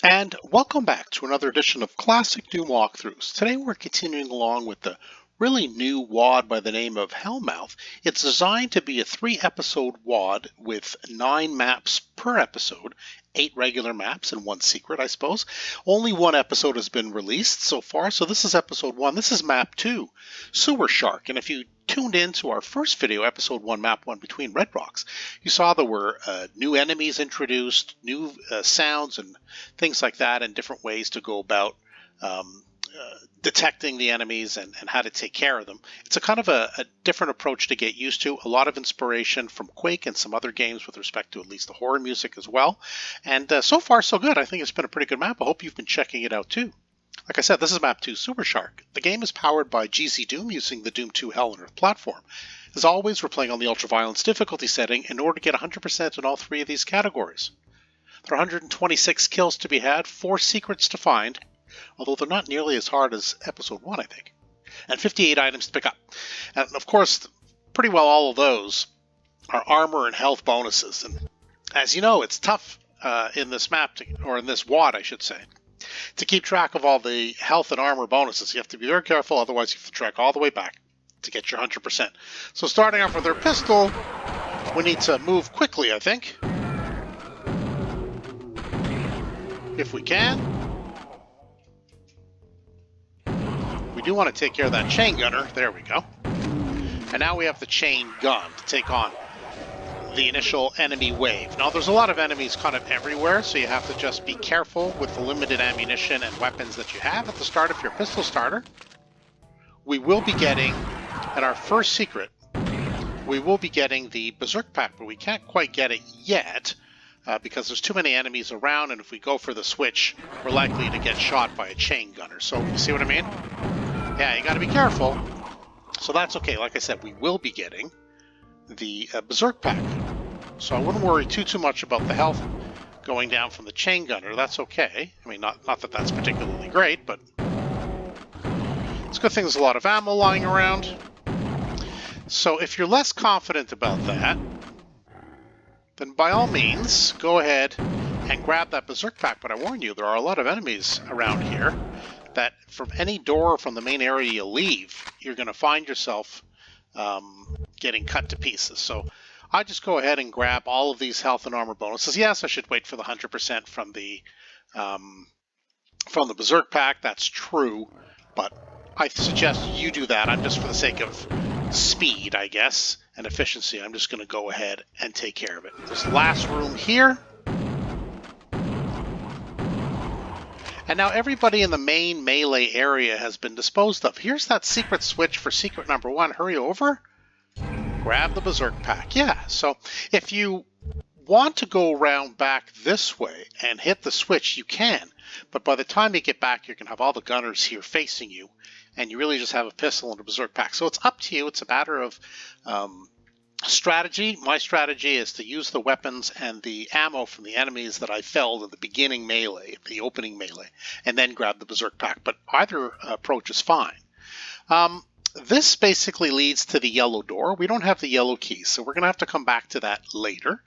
And welcome back to another edition of Classic Doom Walkthroughs. Today we're continuing along with the really new WAD by the name of Hellmouth. It's designed to be a 3-episode WAD with 9 maps per episode, 8 regular maps and 1 secret, I suppose. Only 1 episode has been released so far, so this is episode 1. This is map 2, Sewer Shark. And if you tuned in to our first video, episode 1, map 1, Between Red Rocks, you saw there were new enemies introduced, new sounds and things like that, and different ways to go about detecting the enemies and how to take care of them. It's a kind of a different approach to get used to. A lot of inspiration from Quake and some other games with respect to at least the horror music as well. And so far, so good. I think it's been a pretty good map. I hope you've been checking it out too. Like I said, this is map 2, Sewer Shark. The game is powered by GZDoom using the Doom 2 Hell on Earth platform. As always, we're playing on the ultra-violence difficulty setting in order to get 100% in all 3 of these categories. There are 126 kills to be had, 4 secrets to find, although they're not nearly as hard as episode 1, I think, and 58 items to pick up. And of course, pretty well all of those are armor and health bonuses. And as you know, it's tough in this map, or in this WAD, I should say, to keep track of all the health and armor bonuses. You have to be very careful, otherwise you have to track all the way back to get your 100%. So starting off with our pistol, we need to move quickly, I think, if we can. We do want to take care of that chain gunner. There we go. And now we have the chain gun to take on the initial enemy wave. Now there's a lot of enemies kind of everywhere, so you have to just be careful with the limited ammunition and weapons that you have at the start of your pistol starter. We will be getting, at our first secret, we will be getting the Berserk Pack, but we can't quite get it yet because there's too many enemies around, and if we go for the switch, we're likely to get shot by a chain gunner. So you see what I mean? Yeah, you got to be careful. So that's okay. Like I said, we will be getting the Berserk Pack. So I wouldn't worry too much about the health going down from the chain gunner. That's okay. I mean, not that that's particularly great, but it's a good thing there's a lot of ammo lying around. So if you're less confident about that, then by all means, go ahead and grab that Berserk Pack. But I warn you, there are a lot of enemies around here that from any door from the main area you leave, you're going to find yourself getting cut to pieces. So I just go ahead and grab all of these health and armor bonuses. Yes, I should wait for the 100% from the Berserk Pack. That's true, but I suggest you do that. I'm just for the sake of speed, I guess, and efficiency. I'm just going to go ahead and take care of it. This last room here. And now everybody in the main melee area has been disposed of. Here's that secret switch for secret number 1. Hurry over. Grab the Berserk Pack. Yeah, so if you want to go around back this way and hit the switch, you can. But by the time you get back, you're going to have all the gunners here facing you, and you really just have a pistol and a Berserk Pack. So it's up to you. It's a matter of strategy. My strategy is to use the weapons and the ammo from the enemies that I felled in the beginning melee, the opening melee, and then grab the Berserk Pack. But either approach is fine. This basically leads to the yellow door. We don't have the yellow key, so we're going to have to come back to that later.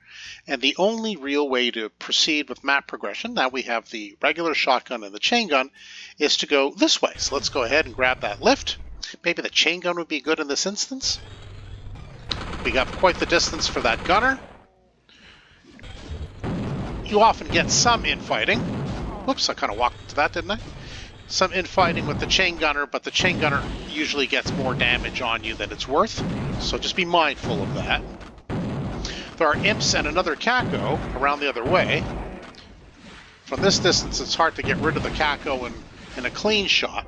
And the only real way to proceed with map progression, now we have the regular shotgun and the chain gun, is to go this way. So let's go ahead and grab that lift. Maybe the chain gun would be good in this instance. We got quite the distance for that gunner. You often get some infighting. Whoops, I kind of walked into that, didn't I? Some infighting with the chain gunner, but the chain gunner usually gets more damage on you than it's worth, so just be mindful of that. There are imps and another Kako around the other way. From this distance, it's hard to get rid of the Kako in a clean shot.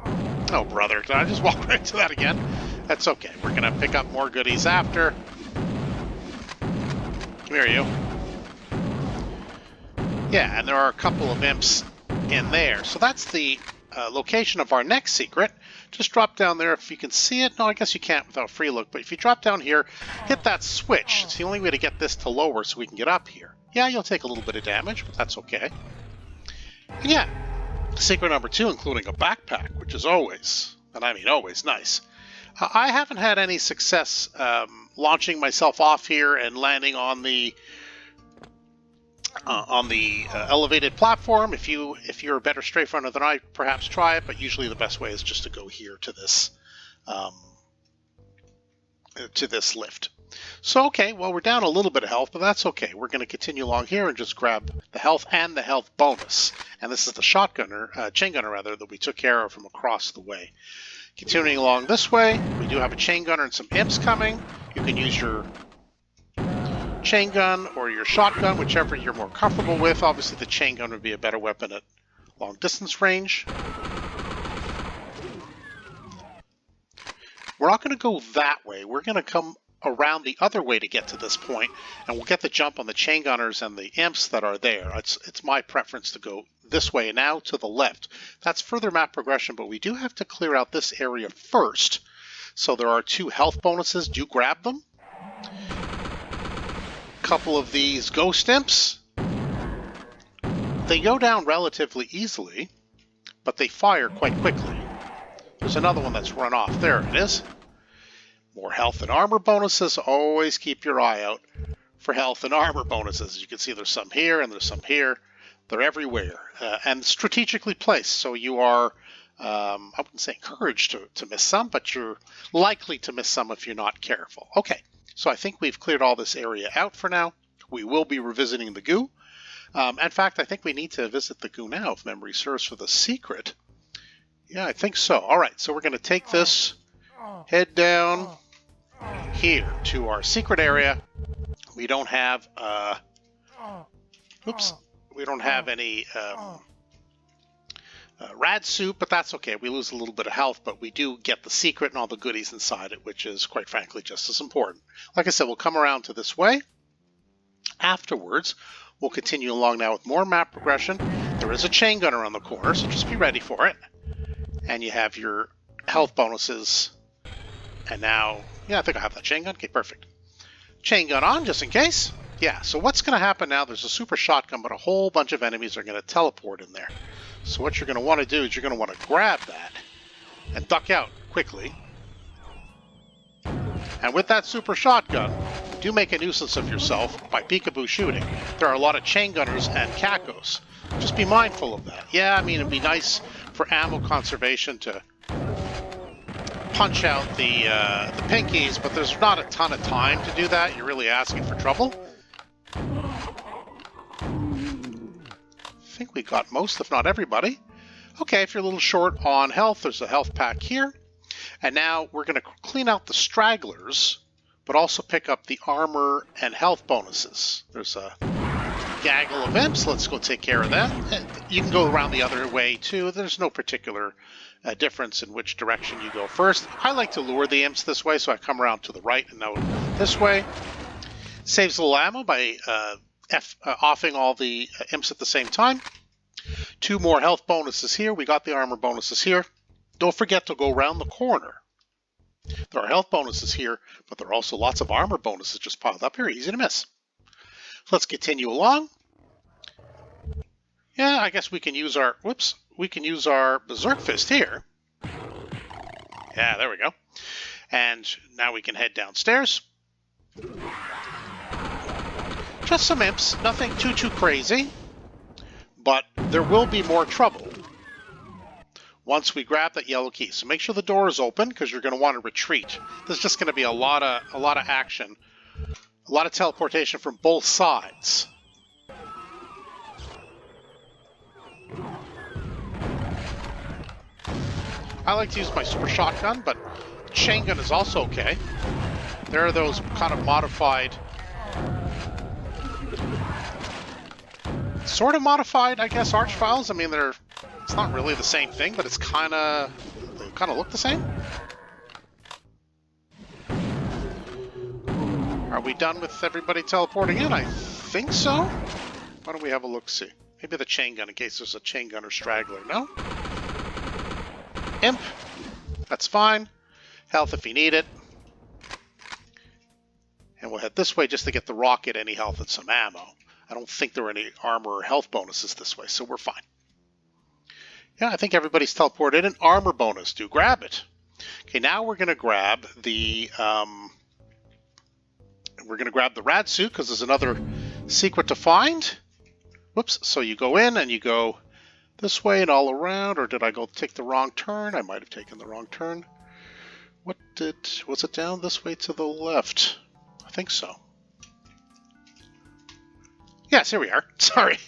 Oh, brother, did I just walk right into that again? That's okay. We're going to pick up more goodies after. Come here, you. Yeah, and there are a couple of imps in there. So that's the location of our next secret. Just drop down there if you can see it. No, I guess you can't without free look, but if you drop down here, hit that switch. It's the only way to get this to lower so we can get up here. Yeah, you'll take a little bit of damage, but that's okay. And yeah, secret number 2, including a backpack, which is always, and I mean always, nice. I haven't had any success launching myself off here and landing on the on the elevated platform. If you're a better strafe runner than I, perhaps try it, but usually the best way is just to go here to this lift. So okay, well, we're down a little bit of health, but that's okay. We're going to continue along here and just grab the health and the health bonus. And this is the chain gunner rather, that we took care of from across the way. Continuing along this way, we do have a chain gunner and some imps coming. You can use your chain gun or your shotgun, whichever you're more comfortable with. Obviously, the chain gun would be a better weapon at long distance range. We're not going to go that way. We're going to come around the other way to get to this point, and we'll get the jump on the chain gunners and the imps that are there. It's my preference to go this way now to the left. That's further map progression, but we do have to clear out this area first. So there are 2 health bonuses. Do grab them. Couple of these ghost imps. They go down relatively easily, but they fire quite quickly. There's another one that's run off. There it is. More health and armor bonuses. Always keep your eye out for health and armor bonuses. As you can see, there's some here and there's some here. They're everywhere and strategically placed. So you are, I wouldn't say encouraged to miss some, but you're likely to miss some if you're not careful. Okay, so I think we've cleared all this area out for now. We will be revisiting the goo. In fact, I think we need to visit the goo now, if memory serves, for the secret. Yeah, I think so. All right, so we're going to take this, head down here to our secret area. We don't have, we don't have any rad soup, but that's okay. We lose a little bit of health, but we do get the secret and all the goodies inside it, which is, quite frankly, just as important. Like I said, we'll come around to this way. Afterwards, we'll continue along now with more map progression. There is a chain gunner on the corner, so just be ready for it. And you have your health bonuses. And now, yeah, I think I have that chain gun. Okay, perfect. Chain gun on, just in case. Yeah, so what's going to happen now, there's a super shotgun, but a whole bunch of enemies are going to teleport in there. So what you're going to want to do is you're going to want to grab that and duck out quickly. And with that super shotgun, do make a nuisance of yourself by peekaboo shooting. There are a lot of chain gunners and cacos. Just be mindful of that. Yeah, I mean, it'd be nice for ammo conservation to punch out the pinkies, but there's not a ton of time to do that. You're really asking for trouble. I think we got most, if not everybody. Okay, if you're a little short on health, there's a health pack here. And now we're going to clean out the stragglers, but also pick up the armor and health bonuses. There's a gaggle of imps. Let's go take care of them. You can go around the other way too. There's no particular difference in which direction you go first. I like to lure the imps this way, so I come around to the right and now this way. Saves a little ammo by offing all the imps at the same time. 2 more health bonuses here. We got the armor bonuses here. Don't forget to go around the corner. There are health bonuses here, but there are also lots of armor bonuses just piled up here. Easy to miss. Let's continue along. Yeah, I guess we can use our, we can use our Berserk Fist here. Yeah, there we go. And now we can head downstairs. Just some imps, nothing too crazy, but there will be more trouble once we grab that yellow key. So make sure the door is open, because you're going to want to retreat. There's just going to be a lot of action, a lot of teleportation from both sides. I like to use my super shotgun, but chain gun is also okay. There are those kind of modified, sort of modified, I guess, arch files. I mean, it's not really the same thing, but it's they kind of look the same. Are we done with everybody teleporting in? I think so. Why don't we have a look-see? Maybe the chain gun, in case there's a chain gun or straggler. No? Imp. That's fine. Health if you need it. And we'll head this way just to get the rocket, any health, and some ammo. I don't think there are any armor or health bonuses this way, so we're fine. Yeah, I think everybody's teleported. An armor bonus. Do grab it. Okay, now we're going to grab the rad suit, because there's another secret to find. Whoops, so you go in and you go this way and all around, or did I go take the wrong turn? I might have taken the wrong turn. Was it down this way to the left? I think so. Yes, here we are. Sorry.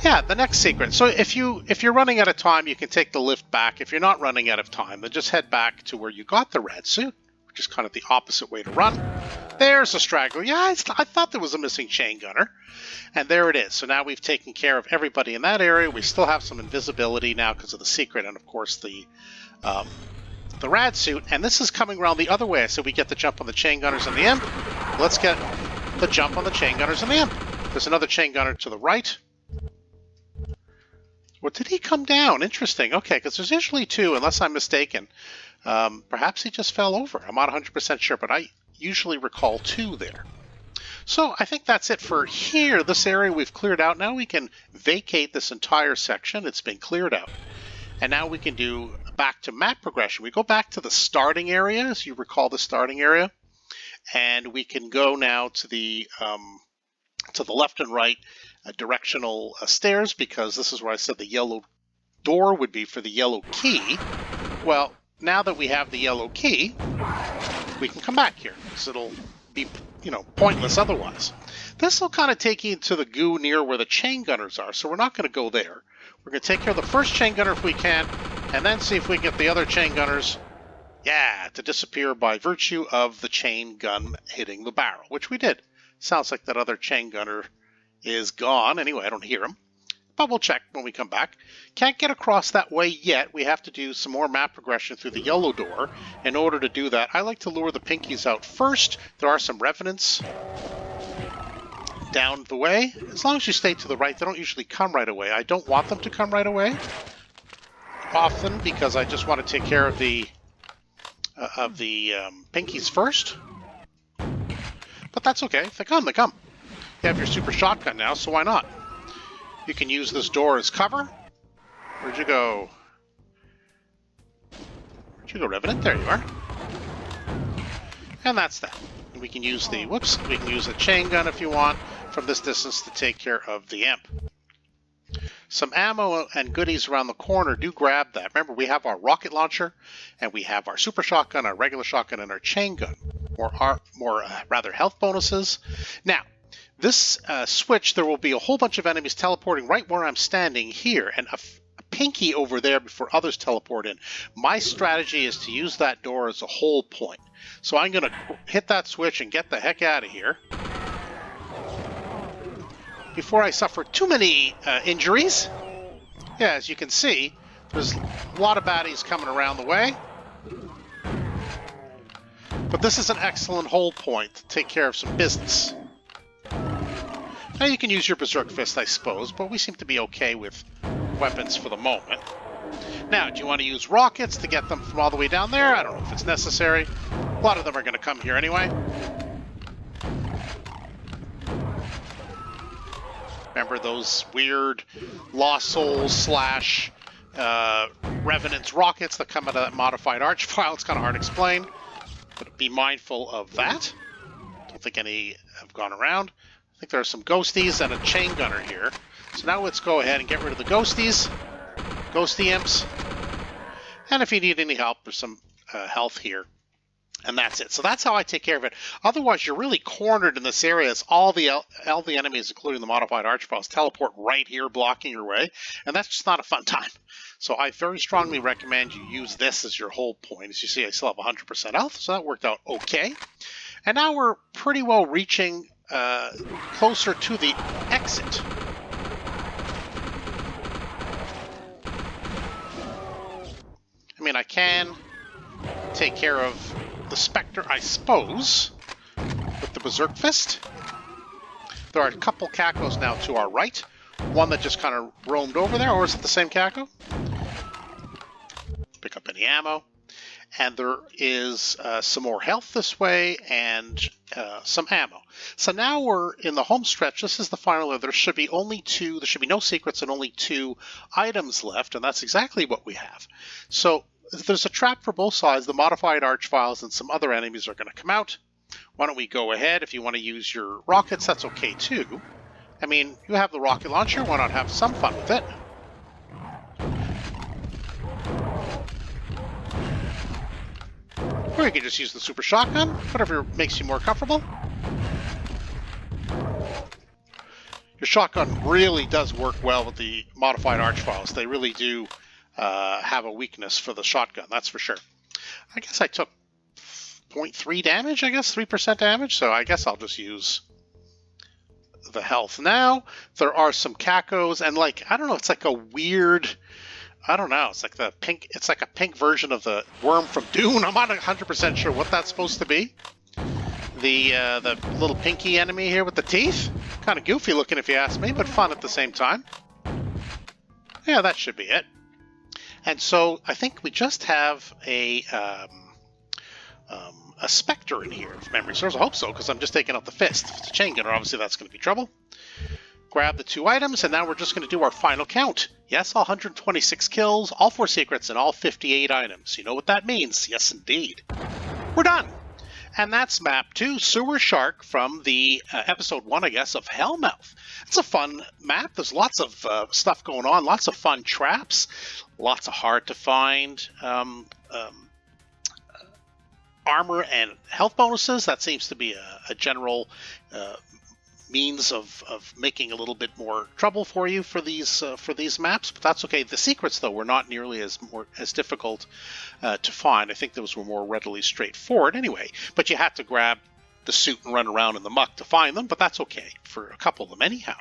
Yeah, the next secret. So if you're running out of time, you can take the lift back. If you're not running out of time, then just head back to where you got the red suit, which is kind of the opposite way to run. There's a straggler. Yeah, I thought there was a missing chain gunner. And there it is. So now we've taken care of everybody in that area. We still have some invisibility now because of the secret and, of course, the rad suit. And this is coming around the other way. So we get the jump on the chain gunners and the imp. Let's get the jump on the chain gunners and the imp. There's another chain gunner to the right. Or did he come down? Interesting. Okay, because there's usually two, unless I'm mistaken. Perhaps he just fell over. I'm not 100% sure, but I usually recall two there. So I think that's it for here. This area we've cleared out. Now we can vacate this entire section. It's been cleared out. And now we can do back to map progression. We go back to the starting area, as you recall the starting area. And we can go now to the left and right directional stairs, because this is where I said the yellow door would be for the yellow key. Well, now that we have the yellow key, we can come back here, because it'll be, pointless otherwise. This will kind of take you to the goo near where the chain gunners are, so we're not going to go there. We're going to take care of the first chain gunner if we can, and then see if we can get the other chain gunners, to disappear by virtue of the chain gun hitting the barrel, which we did. Sounds like that other chain gunner is gone. Anyway, I don't hear him. But we'll check when we come back. Can't get across that way yet. We have to do some more map progression through the yellow door. In order to do that, I like to lure the pinkies out first. There are some revenants down the way. As long as you stay to the right, they don't usually come right away. I don't want them to come right away often, because I just want to take care of the pinkies first. But that's okay. If they come, they come. You have your super shotgun now, so why not? You can use this door as cover. Where'd you go? Where'd you go, Revenant? There you are. And that's that. And we can use we can use a chain gun if you want from this distance to take care of the imp. Some ammo and goodies around the corner. Do grab that. Remember, we have our rocket launcher, and we have our super shotgun, our regular shotgun, and our chain gun. More health bonuses. Now, this switch, there will be a whole bunch of enemies teleporting right where I'm standing here, and a pinky over there before others teleport in. My strategy is to use that door as a hold point. So I'm going to hit that switch and get the heck out of here before I suffer too many injuries. Yeah, as you can see, there's a lot of baddies coming around the way. But this is an excellent hold point to take care of some business. Now you can use your Berserk Fist, I suppose, but we seem to be okay with weapons for the moment. Now, do you want to use rockets to get them from all the way down there? I don't know if it's necessary. A lot of them are going to come here anyway. Remember those weird Lost Souls / Revenant's rockets that come out of that modified arch file? It's kind of hard to explain, but be mindful of that. Don't think any have gone around. I think there are some ghosties and a chain gunner here. So now let's go ahead and get rid of the ghosties. Ghosty imps. And if you need any help, there's some health here. And that's it. So that's how I take care of it. Otherwise, you're really cornered in this area as all the enemies, including the modified archfiles, teleport right here, blocking your way. And that's just not a fun time. So I very strongly recommend you use this as your hold point. As you see, I still have 100% health, so that worked out okay. And now we're pretty well reaching closer to the exit. I mean, I can take care of the Spectre, I suppose, with the Berserk Fist. There are a couple Cacos now to our right. One that just kind of roamed over there, or is it the same Caco? Pick up any ammo. And there is some more health this way and some ammo. So now we're in the home stretch. This is the final. There should be no secrets and only 2 items left, and that's exactly what we have. So there's a trap for both sides. The modified archfiles and some other enemies are going to come out. Why don't we go ahead? If you want to use your rockets, that's okay too. I mean, you have the rocket launcher, why not have some fun with it? Or you can just use the super shotgun, whatever makes you more comfortable. Your shotgun really does work well with the modified archfiles. They really do have a weakness for the shotgun, that's for sure. I guess I took 0.3 damage, 3% damage, so I guess I'll just use the health. Now, there are some cacos, and like, I don't know, it's like a weird, I don't know, it's like the pink, it's like a pink version of the worm from Dune. I'm not 100% sure what that's supposed to be. The little pinky enemy here with the teeth. Kind of goofy looking if you ask me, but fun at the same time. Yeah, that should be it. And so I think we just have a Spectre in here, if memory serves. I hope so, because I'm just taking out the fist. If it's a chain gunner, obviously that's going to be trouble. Grab the 2 items, and now we're just going to do our final count. Yes, all 126 kills, all 4 secrets, and all 58 items. You know what that means? Yes, indeed. We're done. And that's map 2, Sewer Shark, from the episode 1, I guess, of Hellmouth. It's a fun map. There's lots of stuff going on, lots of fun traps, lots of hard to find armor and health bonuses. That seems to be a general means of making a little bit more trouble for you for these maps, but that's okay. The secrets, though, were not nearly as difficult to find. I think those were more readily straightforward anyway, but you had to grab the suit and run around in the muck to find them, but that's okay for a couple of them anyhow.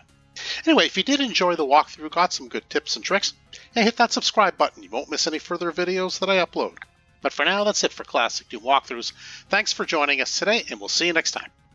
Anyway, if you did enjoy the walkthrough, got some good tips and tricks, hey, hit that subscribe button. You won't miss any further videos that I upload. But for now, that's it for Classic Doom Walkthroughs. Thanks for joining us today, and we'll see you next time.